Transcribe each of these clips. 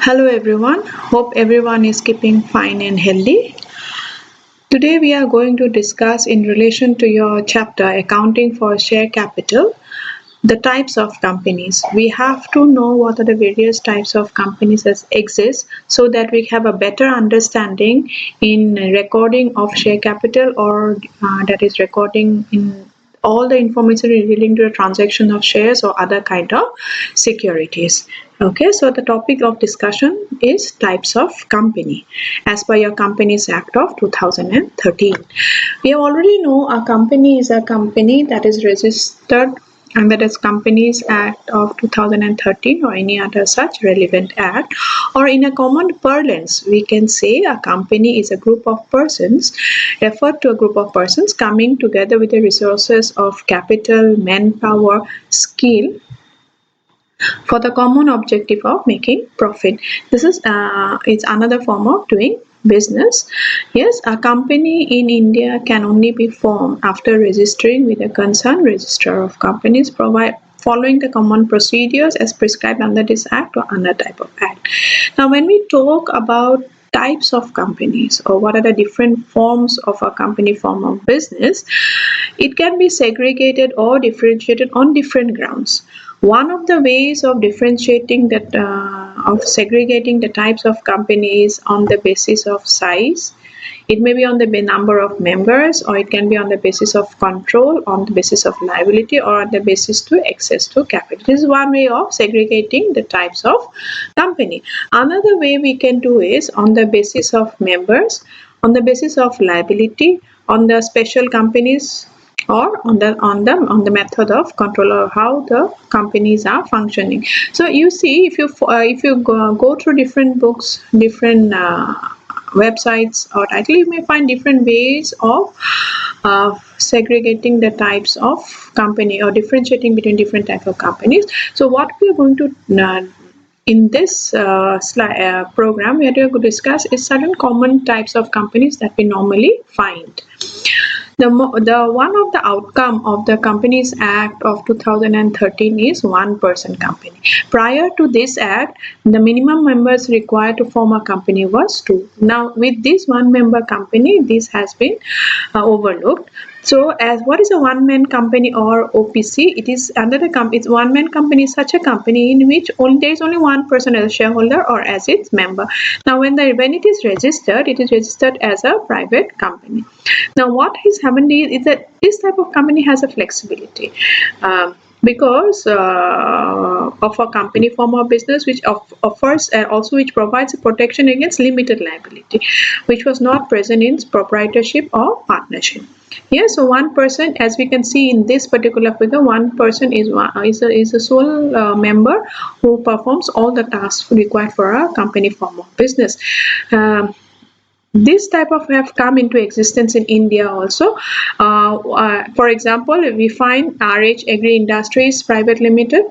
Hello everyone, hope everyone is keeping fine and healthy. Today we are going to discuss in relation to your chapter accounting for share capital the types of companies. We have to know what are the various types of companies that exist so that we have a better understanding in recording of share capital or that is recording in all the information relating to the transaction of shares or other kind of securities. Okay, so the topic of discussion is types of company as per your Companies Act of 2013. We already know a company is a company that is registered and that is Companies Act of 2013 or any other such relevant act, or in a common parlance we can say a company is a group of persons, referred to a group of persons coming together with the resources of capital, manpower, skill for the common objective of making profit. This is it's another form of doing business. Yes, a company in India can only be formed after registering with a concerned registrar of companies following the common procedures as prescribed under this act or another type of act. Now when we talk about types of companies or what are the different forms of a company form of business, it can be segregated or differentiated on different grounds. One of the ways of differentiating that of segregating the types of companies on the basis of size. It may be on the number of members, or it can be on the basis of control, on the basis of liability, or on the basis to access to capital. This is one way of segregating the types of company. Another way we can do is on the basis of members, on the basis of liability, on the special companies, or on the method of control or how the companies are functioning. So you see, if you go through different books, different websites or title, you may find different ways of segregating the types of company or differentiating between different types of companies. So what we are going to in this program, we are going to discuss is certain common types of companies that we normally find. The one of the outcome of the Companies Act of 2013 is one-person company. Prior to this act, the minimum members required to form a company was 2. Now, with this one-member company, this has been overlooked. So, as what is a one-man company or OPC? It is under the it's one-man company is such a company in which there is only one person as a shareholder or as its member. Now, when it is registered as a private company. Now, what has happened is that this type of company has a flexibility. Because of a company form of business which offers also which provides a protection against limited liability, which was not present in proprietorship or partnership. Yes, so one person, as we can see in this particular figure, one person is a sole member who performs all the tasks required for a company form of business. This type of have come into existence in India also. For example, we find RH Agri Industries Private Limited,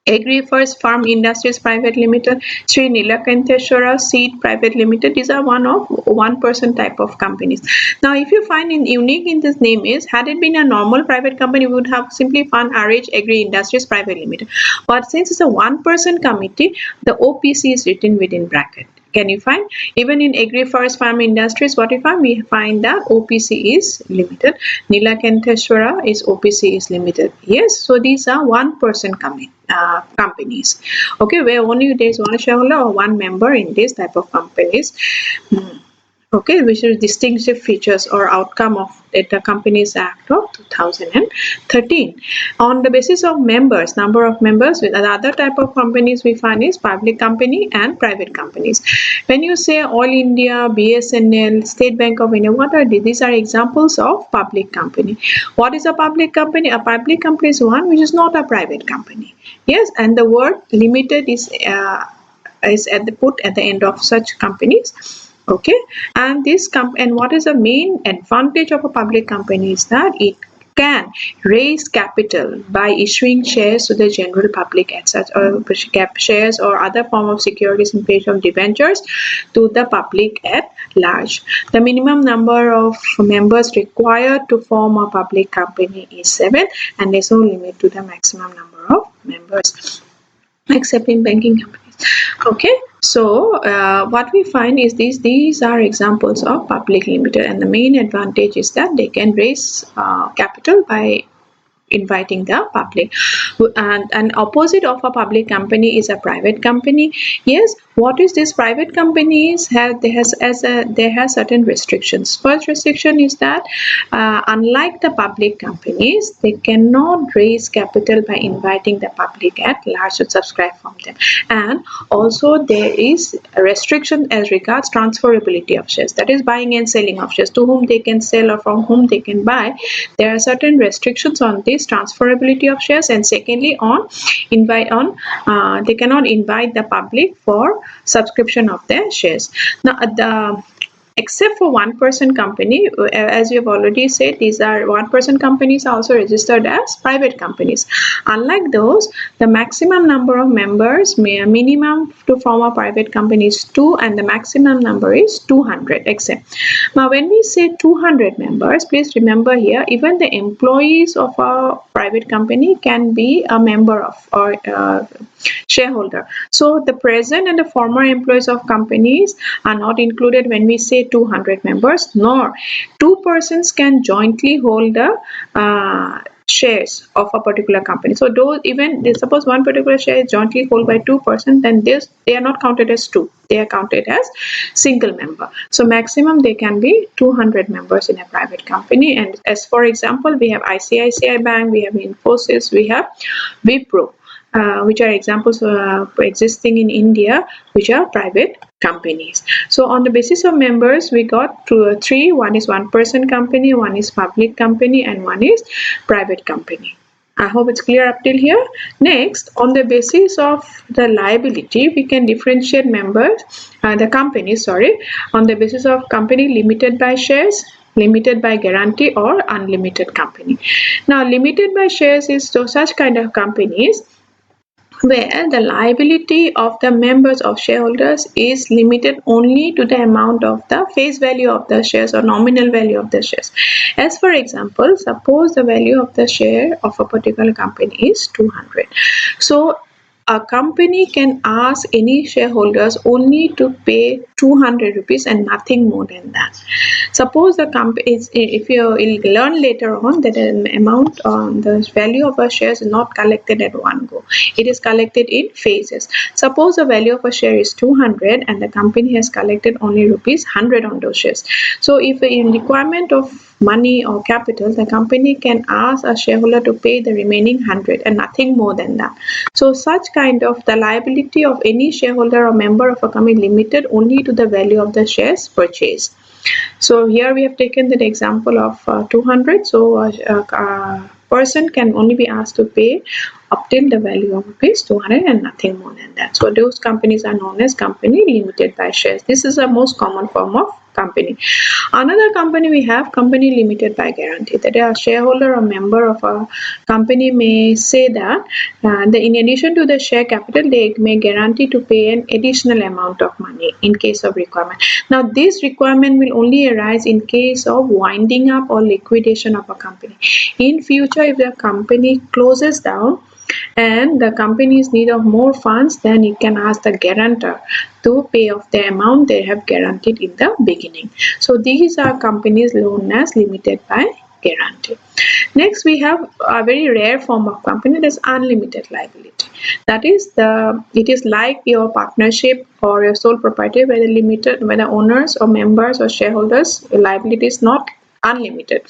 Agri First Farm Industries Private Limited, Sri Nilakanteshwara Seed Private Limited. These are one-person type of companies. Now, if you find unique in this name is, had it been a normal private company, we would have simply found RH Agri Industries Private Limited. But since it's a one-person committee, the OPC is written within bracket. Can you find even in Agri Forest Farm Industries? What we find? We find that OPC is limited. Nilakanteshwara is OPC is limited. Yes, so these are one-person companies. Okay, where only there is one shareholder or one member in this type of companies. Okay, which is distinctive features or outcome of the Companies Act of 2013. On the basis of members, number of members, with other type of companies we find is public company and private companies. When you say All India, BSNL, State Bank of India, what are these? These are examples of public company. What is a public company? A public company is one which is not a private company. Yes, and the word limited is put at the end of such companies. Okay, and and what is the main advantage of a public company is that it can raise capital by issuing shares to the general public as such, or shares or other form of securities in place of debentures to the public at large. The minimum number of members required to form a public company is 7, and there's no limit to the maximum number of members, except in banking companies. Okay, so what we find is these are examples of public limited, and the main advantage is that they can raise capital by inviting the public. And an opposite of a public company is a private company. Yes, what is this? Private companies have they have certain restrictions. First restriction is that unlike the public companies, they cannot raise capital by inviting the public at large to subscribe from them. And also there is a restriction as regards transferability of shares, that is buying and selling of shares, to whom they can sell or from whom they can buy. There are certain restrictions on this transferability of shares. And secondly, on they cannot invite the public for subscription of their shares. Now the except for one person company, as we have already said, these are one person companies are also registered as private companies. Unlike those, the maximum number of members, minimum to form a private company is 2, and the maximum number is 200. Except now when we say 200 members, please remember here, even the employees of a private company can be a member of or shareholder. So the present and the former employees of companies are not included when we say 200 members, nor two persons can jointly hold the shares of a particular company. So those, even suppose one particular share is jointly held by two persons, then they are not counted as two, they are counted as single member. So maximum they can be 200 members in a private company. And as for example, we have ICICI Bank, we have Infosys, we have Wipro, which are examples existing in India, which are private companies. So on the basis of members, we got three. One is one person company, one is public company, and one is private company. I hope it's clear up till here. Next, on the basis of the liability, we can differentiate members, the companies, sorry, on the basis of company limited by shares, limited by guarantee, or unlimited company. Now, limited by shares is such kind of companies where the liability of the members of shareholders is limited only to the amount of the face value of the shares or nominal value of the shares. As for example, suppose the value of the share of a particular company is 200. So a company can ask any shareholders only to pay 200 rupees and nothing more than that. Suppose the company is, if you will learn later on that an amount on the value of a share is not collected at one go. It is collected in phases. Suppose the value of a share is 200 and the company has collected only rupees 100 on those shares. So if in requirement of money or capital, the company can ask a shareholder to pay the remaining 100 and nothing more than that. So such kind of the liability of any shareholder or member of a company limited only to the value of the shares purchased. So here we have taken that example of 200. So a person can only be asked to pay up till the value of rupees 200 and nothing more than that. So those companies are known as company limited by shares. This is the most common form of company. Another company we have company limited by guarantee, that a shareholder or member of a company may say that in addition to the share capital, they may guarantee to pay an additional amount of money in case of requirement. Now this requirement will only arise in case of winding up or liquidation of a company. In future, if the company closes down and the company is need of more funds, then it can ask the guarantor to pay off the amount they have guaranteed in the beginning. So these are companies known as limited by guarantee. Next, we have a very rare form of company, that is unlimited liability. That is it is like your partnership or your sole proprietor, where the owners or members or shareholders liability is not unlimited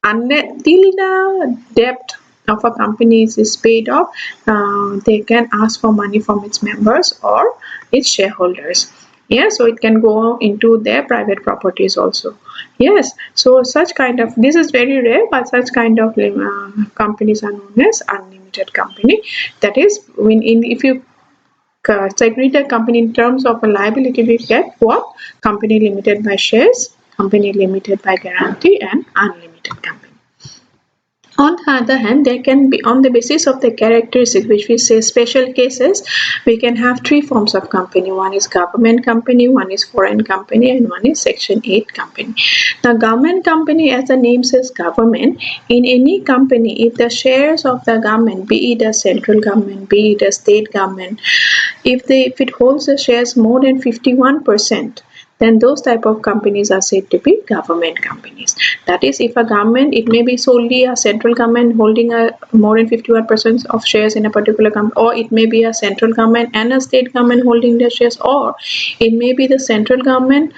until the debt of a company is paid off. They can ask for money from its members or its shareholders. Yeah, so it can go into their private properties also. Yes, so such kind of, this is very rare, but such kind of companies are known as unlimited company. That is, if you segregate a company in terms of a liability, we get what? Company limited by shares, company limited by guarantee, and unlimited company. On the other hand, there can be, on the basis of the characteristics, which we say special cases, we can have three forms of company. One is government company, one is foreign company, and one is Section 8 company. Now, government company, as the name says government, in any company, if the shares of the government, be it a central government, be it a state government, if it holds the shares more than 51%, then those type of companies are said to be government companies. That is, if a government, it may be solely a central government holding a more than 51% of shares in a particular company, or it may be a central government and a state government holding their shares, or it may be the central government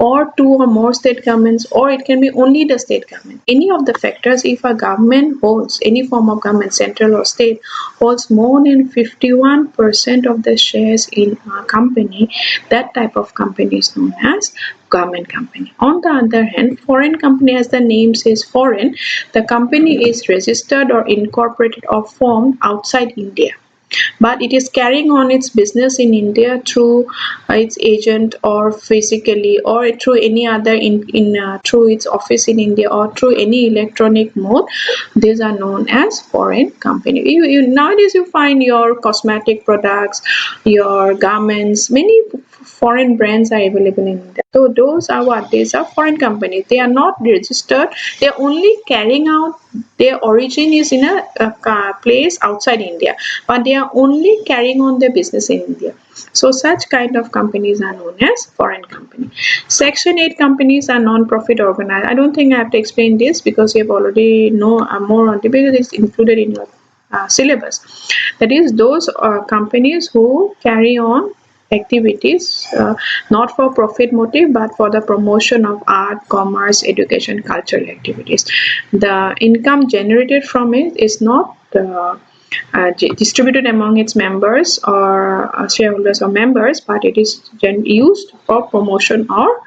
or two or more state governments, or it can be only the state government. Any of the factors, if a government holds, any form of government, central or state, holds more than 51% of the shares in a company, that type of company is known as government company. On the other hand, foreign company, as the name says foreign, the company is registered or incorporated or formed outside India, but it is carrying on its business in India through its agent, or physically, or through any other through its office in India, or through any electronic mode. These are known as foreign company. Nowadays you find your cosmetic products, your garments, many foreign brands are available in India. So those are what? These are foreign companies. They are not registered. They are only carrying out, their origin is in a place outside India, but they are only carrying on their business in India. So such kind of companies are known as foreign company. Section 8 companies are non-profit organized. I don't think I have to explain this because you have already know more on it, because it's included in your syllabus. That is, those companies who carry on activities not for profit motive, but for the promotion of art, commerce, education, cultural activities. The income generated from it is not distributed among its members or shareholders or members, but it is used for promotion or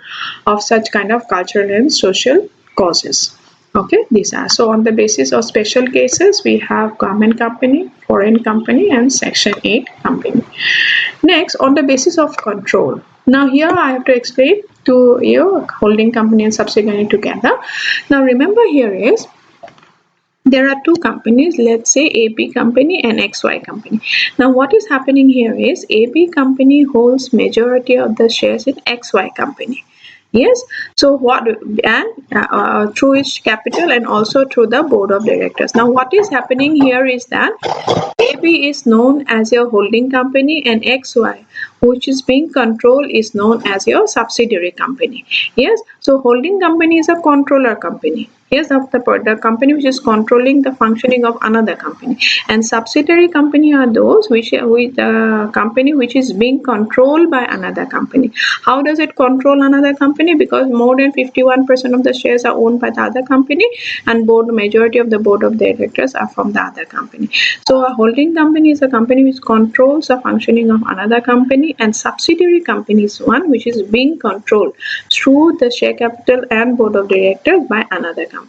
of such kind of cultural and social causes. Okay, these are, so on the basis of special cases, we have government company, foreign company, and Section 8 company. Next, on the basis of control. Now here I have to explain to you holding company and subsidiary together. Now remember, here is, there are two companies, let's say AB company and XY company. Now what is happening here is, AB company holds majority of the shares in XY company. Yes, so what, and through its capital and also through the board of directors. Now what is happening here is that AB is known as your holding company, and XY, which is being controlled, is known as your subsidiary company. Yes, so holding company is a controller company. Yes, of the company which is controlling the functioning of another company, and subsidiary company are those which with the company which is being controlled by another company. How does it control another company? Because more than 51% of the shares are owned by the other company, and majority of the board of directors are from the other company. So a holding company is a company which controls the functioning of another company, and subsidiary company is one which is being controlled through the share capital and board of directors by another company.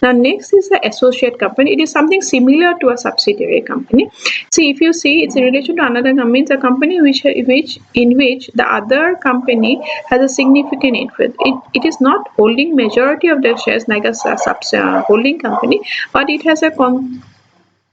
Now next is the associate company. It is something similar to a subsidiary company. See, if you see, it's in relation to another company. It's a company in which the other company has a significant influence. It is not holding majority of the shares like a holding company, but it has a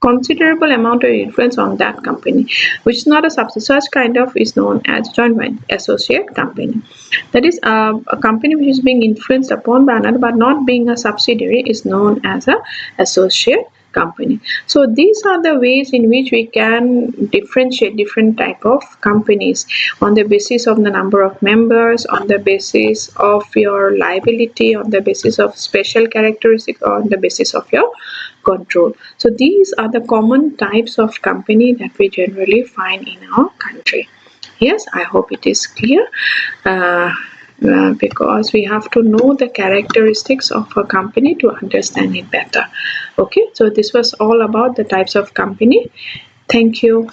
considerable amount of influence on that company, which is not a subsidiary. Such kind of is known as joint venture associate company. That is, a company which is being influenced upon by another but not being a subsidiary is known as a associate company. So these are the ways in which we can differentiate different type of companies on the basis of the number of members, on the basis of your liability, on the basis of special characteristics, or on the basis of your control. So these are the common types of company that we generally find in our country. Yes, I hope it is clear. Because we have to know the characteristics of a company to understand it better. Okay, so this was all about the types of company. Thank you.